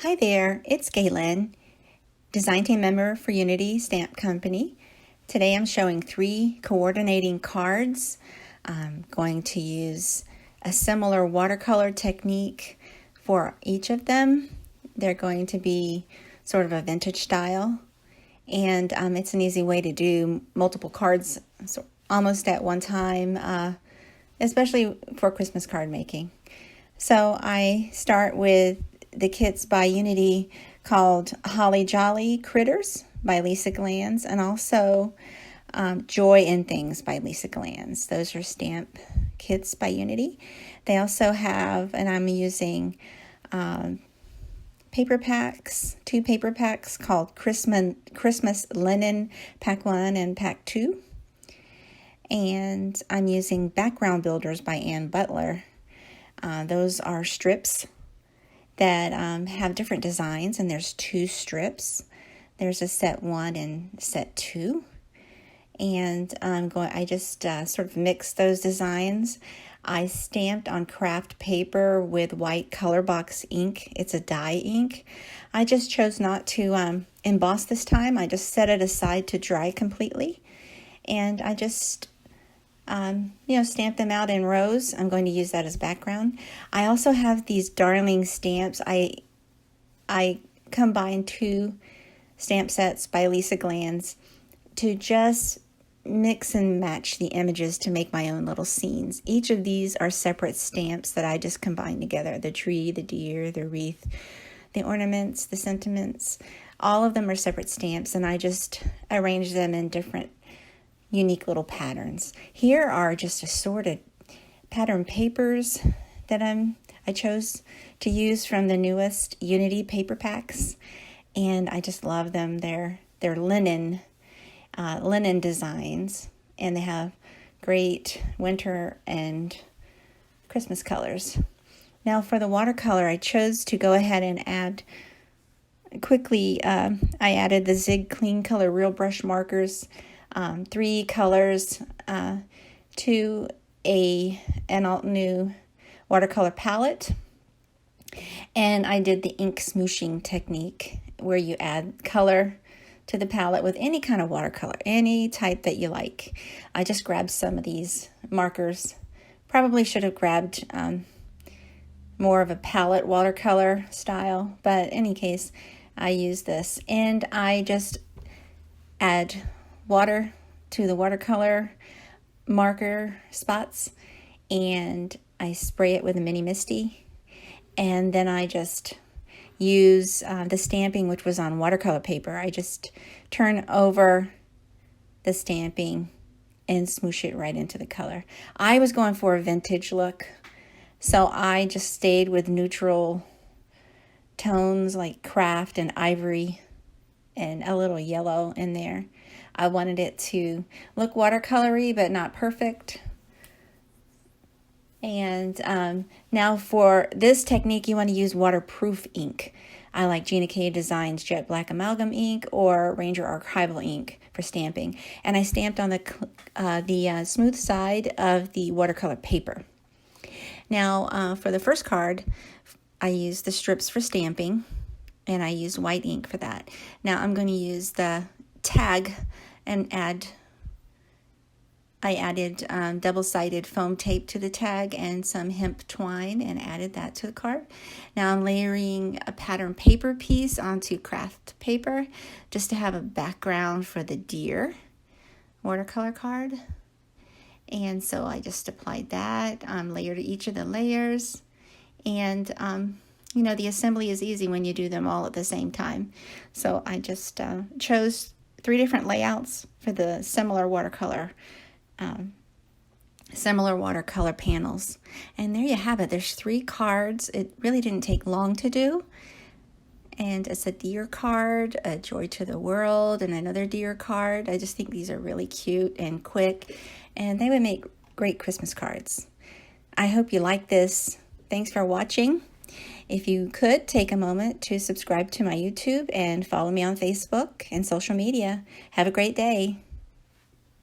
Hi there, it's Galen, Design Team Member for Unity Stamp Company. Today I'm showing 3 coordinating cards. I'm going to use a similar watercolor technique for each of them. They're going to be sort of a vintage style, and it's an easy way to do multiple cards almost at one time, especially for Christmas card making. So I start with the kits by Unity called Holly Jolly Critters by Lisa Glanz, and also Joy in Things by Lisa Glanz. Those are stamp kits by Unity. They also have, and I'm using paper packs, 2 paper packs called Christmas Linen Pack 1 and Pack 2. And I'm using Background Builders by Ann Butler. Those are strips that have different designs, and there's 2 strips. There's a set 1 and set 2, and I just sort of mixed those designs. I stamped on craft paper with white color box ink. It's a dye ink. I just chose not to emboss this time. I just set it aside to dry completely, and I just stamp them out in rows. I'm going to use that as background. I also have these darling stamps. I combined 2 stamp sets by Lisa Glanz to just mix and match the images to make my own little scenes. Each of these are separate stamps that I just combined together. The tree, the deer, the wreath, the ornaments, the sentiments. All of them are separate stamps, and I just arranged them in different unique little patterns. Here are just assorted pattern papers that I chose to use from the newest Unity paper packs, and I just love them. They're linen designs, and they have great winter and Christmas colors. Now for the watercolor, I chose to go ahead and add quickly. I added the Zig Clean Color Real Brush markers. 3 colors to an all-new watercolor palette, and I did the ink smooshing technique where you add color to the palette with any kind of watercolor, any type that you like. I just grabbed some of these markers. Probably should have grabbed more of a palette watercolor style, but in any case, I use this, and I just add water to the watercolor marker spots, and I spray it with a mini misty, and then I just use the stamping, which was on watercolor paper. I just turn over the stamping and smoosh it right into the color. I was going for a vintage look, so I just stayed with neutral tones like craft and ivory and a little yellow in there. I wanted it to look watercolory, but not perfect. And now for this technique, you want to use waterproof ink. I like Gina K Designs Jet Black Amalgam ink or Ranger Archival ink for stamping. And I stamped on the smooth side of the watercolor paper. Now for the first card, I used the strips for stamping, and I used white ink for that. Now I'm going to use the tag and I added double-sided foam tape to the tag and some hemp twine and added that to the card. Now I'm layering a pattern paper piece onto craft paper just to have a background for the deer watercolor card. And so I just applied that, layered each of the layers, and the assembly is easy when you do them all at the same time. So I just chose 3 different layouts for the similar watercolor panels. And there you have it. There's 3 cards. It really didn't take long to do. And it's a deer card, a Joy to the World, and another deer card. I just think these are really cute and quick, and they would make great Christmas cards. I hope you like this. Thanks for watching. If you could take a moment to subscribe to my YouTube and follow me on Facebook and social media. Have a great day.